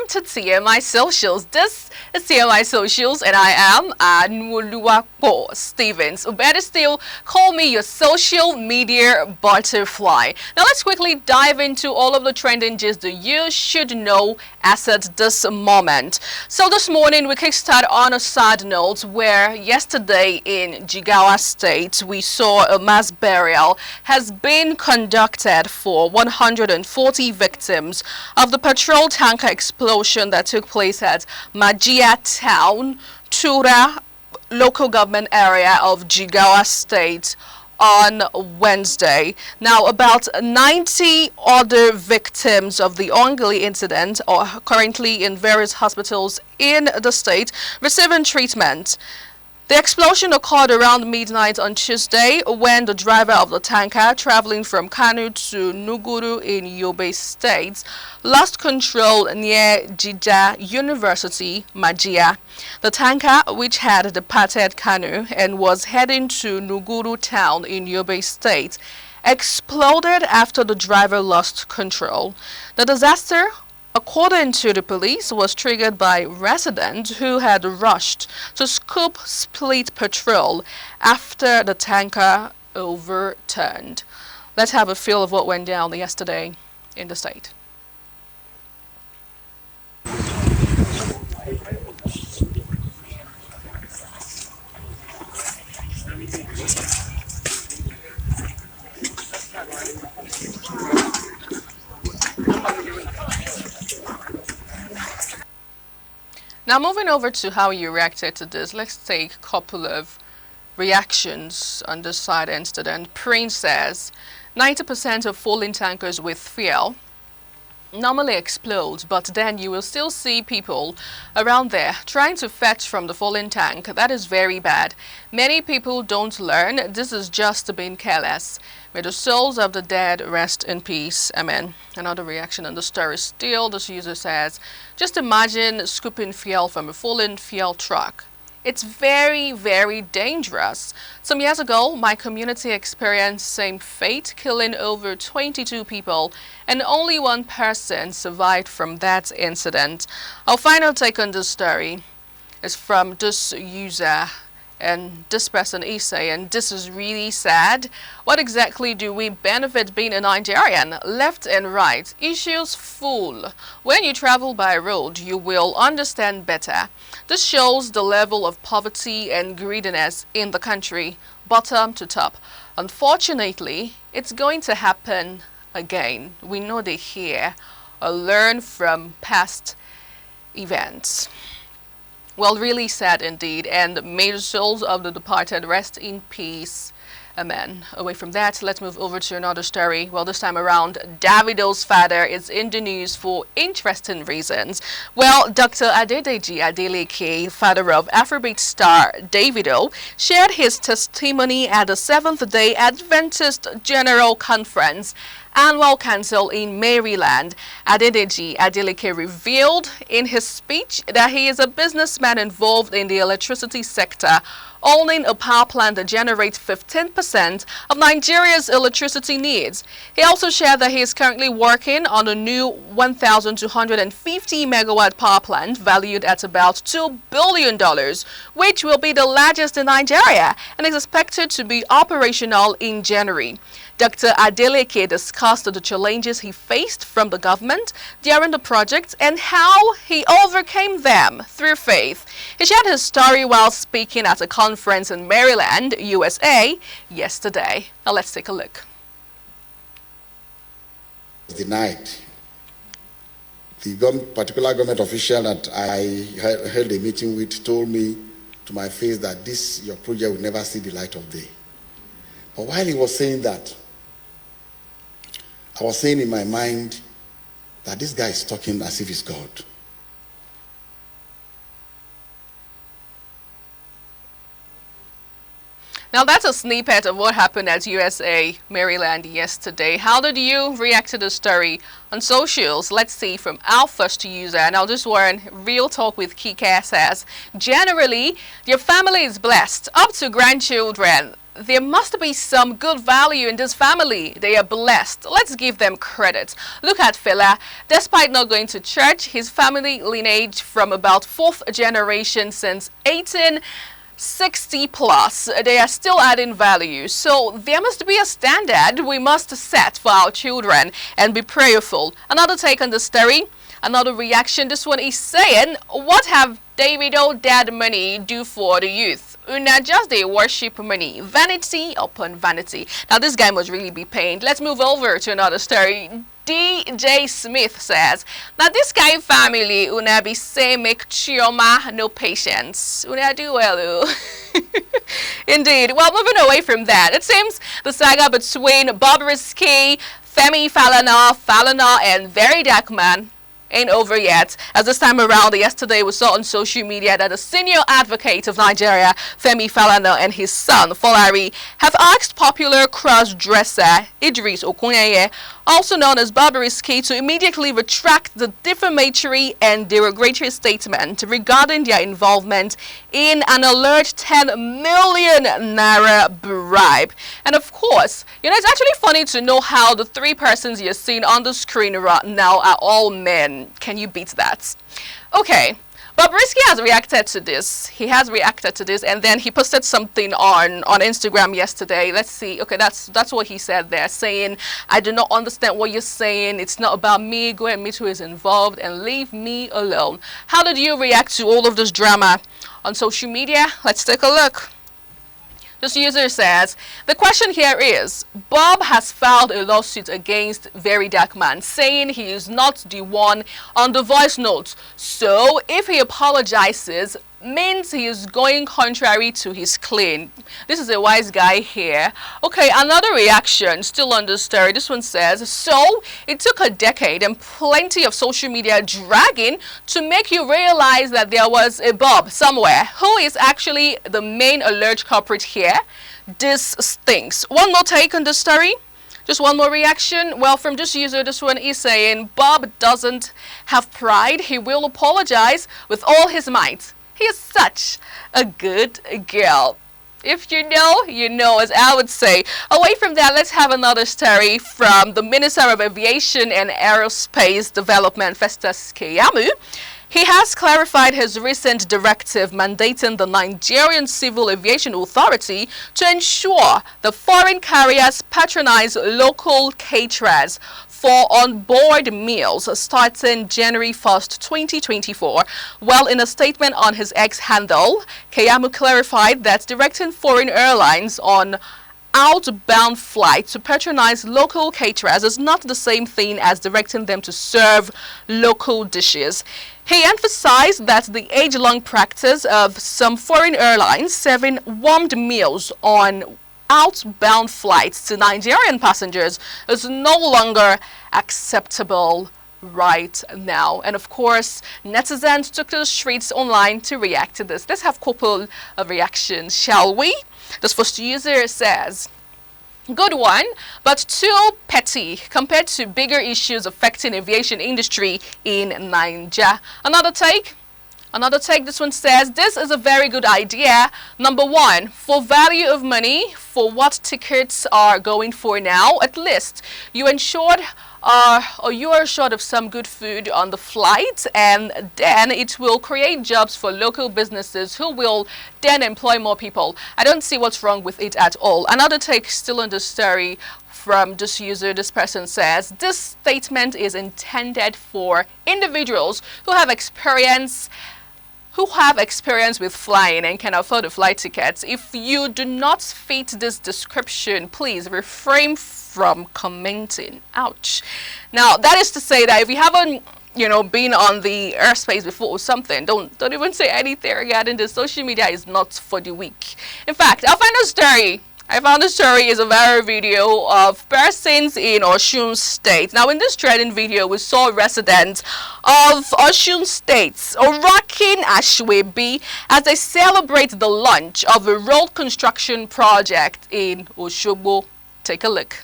to TMI Socials. This is TMI Socials, and I am Anwoluwapo Stevens. Or better still, call me your social media butterfly. Now let's quickly dive into all of the trending gist that you should know as at this moment. So this morning we kickstart on a sad note where yesterday in Jigawa State we saw a mass burial has been conducted for 140 victims of the petrol tanker explosion that took place at Majia Town, Tura local government area of Jigawa State on Wednesday. Now, about 90 other victims of the ongoing incident are currently in various hospitals in the state receiving treatment. The explosion occurred around midnight on Tuesday when the driver of the tanker traveling from Kano to Nuguru in Yobe State lost control near Jida University, Majia. The tanker, which had departed Kano and was heading to Nuguru town in Yobe State, exploded after the driver lost control. The disaster, according to the police, was triggered by residents who had rushed to scoop split petrol after the tanker overturned. Let's have a feel of what went down yesterday in the state. Now moving over to how you reacted to this, let's take a couple of reactions on this side incident. Prince says 90% of falling tankers with fuel normally explodes, but then you will still see people around there trying to fetch from the fallen tank. That is very bad. Many people don't learn. This is just being careless. May the souls of the dead rest in peace. Amen. Another reaction on the story still, this user says, just imagine scooping fuel from a fallen fuel truck. It's very, very dangerous. Some years ago, my community experienced same fate, killing over 22 people, and only one person survived from that incident. Our final take on this story is from this user, and this person is saying, this is really sad. What exactly do we benefit being a Nigerian? Left and right, issues full. When you travel by road, you will understand better. This shows the level of poverty and greediness in the country, bottom to top. Unfortunately, it's going to happen again. We know they hear or learn from past events. Well, really sad indeed, and may the souls of the departed rest in peace. Amen. Away from that, let's move over to another story. Well, this time around, Davido's father is in the news for interesting reasons. Well, Dr. Adedeji Adeleke, father of Afrobeat star Davido, shared his testimony at the Seventh-day Adventist General Conference Annual Council in Maryland. Adedeji Adeleke revealed in his speech that he is a businessman involved in the electricity sector, owning a power plant that generates 15% of Nigeria's electricity needs. He also shared that he is currently working on a new 1,250 megawatt power plant valued at about $2 billion, which will be the largest in Nigeria and is expected to be operational in January. Dr. Adeleke discussed the challenges he faced from the government during the project and how he overcame them through faith. He shared his story while speaking at a conference in Maryland, USA, yesterday. Now let's take a look. Denied. The particular government official that I held a meeting with told me to my face that your project will never see the light of day. But while he was saying that, I was saying in my mind that this guy is talking as if he's God. Now that's a snippet of what happened at USA Maryland yesterday. How did you react to the story on socials? Let's see from our first user. Now this one, Real Talk with Kike, says, generally, your family is blessed up to grandchildren. there must be some good value in this family. They are blessed. Let's give them credit. Look at Fela. Despite not going to church, his family lineage from about 4th generation since 1860 plus, they are still adding value. So there must be a standard we must set for our children and be prayerful. Another take on the story, another reaction. This one is saying, what have Davido dad money do for the youth? Una just they worship money, vanity upon vanity. Now this guy must really be pained. Let's move over to another story. DJ Smith says, now this guy family una be say make chioma no patience. Una do well. Indeed. Well, moving away from that, it seems the saga between Bobrisky, Femi Falana, and Very Dark Man ain't over yet, as this time around, yesterday we saw on social media that the senior advocate of Nigeria, Femi Falana, and his son, Folari, have asked popular cross-dresser Idris Ok, also known as Bobrisky, to immediately retract the defamatory and derogatory statement regarding their involvement in an alleged 10 million naira bribe. And of course, it's actually funny to know how the three persons you're seeing on the screen right now are all men. Can you beat that? Okay. Bobrisky has reacted to this. He has reacted to this, and then he posted something on Instagram yesterday. Let's see. Okay, that's what he said there, saying, I do not understand what you're saying. It's not about me. Go and meet who is involved and leave me alone. How did you react to all of this drama on social media? Let's take a look. This user says, the question here is, Bob has filed a lawsuit against Very Dark Man, saying he is not the one on the voice note. So, if he apologizes, means he is going contrary to his claim. This is a wise guy here. Okay, another reaction, still on the story. This one says, so it took a decade and plenty of social media dragging to make you realize that there was a Bob somewhere who is actually the main alleged culprit here. This stinks. One more take on the story. Just one more reaction. Well, from this user, this one is saying, Bob doesn't have pride. He will apologize with all his might. He is such a good girl. If you know, you know, as I would say. Away from that, let's have another story from the Minister of Aviation and Aerospace Development, Festus Keyamo. He has clarified his recent directive mandating the Nigerian Civil Aviation Authority to ensure the foreign carriers patronize local caterers for on-board meals starting January 1st, 2024. Well, in a statement on his X handle, Keyamo clarified that directing foreign airlines on outbound flights to patronize local caterers is not the same thing as directing them to serve local dishes. He emphasized that the age-long practice of some foreign airlines serving warmed meals on outbound flights to Nigerian passengers is no longer acceptable right now. And of course, netizens took to the streets online to react to this. Let's have a couple of reactions, shall we? This first user says, good one, but too petty compared to bigger issues affecting aviation industry in Nigeria. Another take, this one says, this is a very good idea. Number one, for value of money, for what tickets are going for now, at least you ensured or you are assured of some good food on the flight, and then it will create jobs for local businesses who will then employ more people. I don't see what's wrong with it at all. Another take still on the story from this user. This person says, this statement is intended for individuals who have experience with flying and can afford the flight tickets. If you do not fit this description, please refrain from commenting. Ouch. Now, that is to say that if you haven't, been on the airspace before or something, don't even say anything regarding this. Social media is not for the weak. In fact, I found a story is a viral video of persons in Osun State. Now, in this trending video, we saw residents of Osun State rocking Ashwebi as they celebrate the launch of a road construction project in Osogbo. Take a look.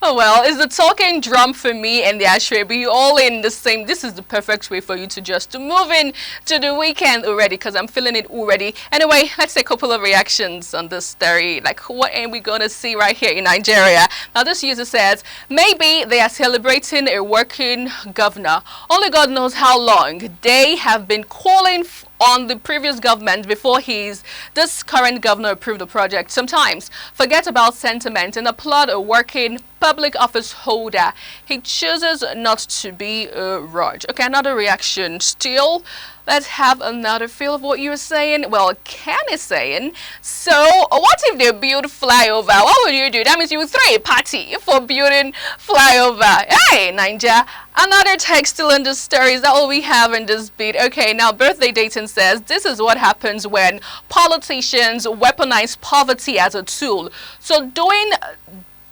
Oh well, it's the talking drum for me and the Ashrabi all in the same. This is the perfect way for you to move in to the weekend already because I'm feeling it already. Anyway, let's take a couple of reactions on this story. Like, what are we going to see right here in Nigeria? Now, this user says, maybe they are celebrating a working governor. Only God knows how long. They have been calling on the previous government before this current governor approved the project. Sometimes forget about sentiment and applaud a working public office holder. He chooses not to be a Raj. Okay, another reaction still. Let's have another feel of what you're saying. Well, Ken is saying, so what if they build flyover? What would you do? That means you would throw a party for building flyover. Hey, Ninja. Another text still in the story. Is that all we have in this bit? Okay, now Birthday Dayton says, this is what happens when politicians weaponize poverty as a tool. So doing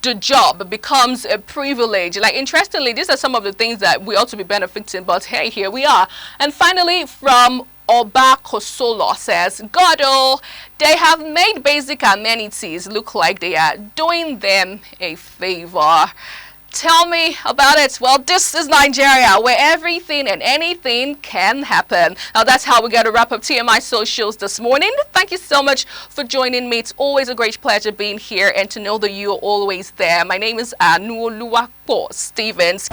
the job becomes a privilege. Like, interestingly, these are some of the things that we ought to be benefiting, but hey, here we are. And finally, from Oba Kosolo says, God, they have made basic amenities look like they are doing them a favor. Tell me about it. Well, this is Nigeria, where everything and anything can happen. Now, that's how we're going to wrap up TMI Socials this morning. Thank you so much for joining me. It's always a great pleasure being here and to know that you're always there. My name is Anuoluwapo Stevens.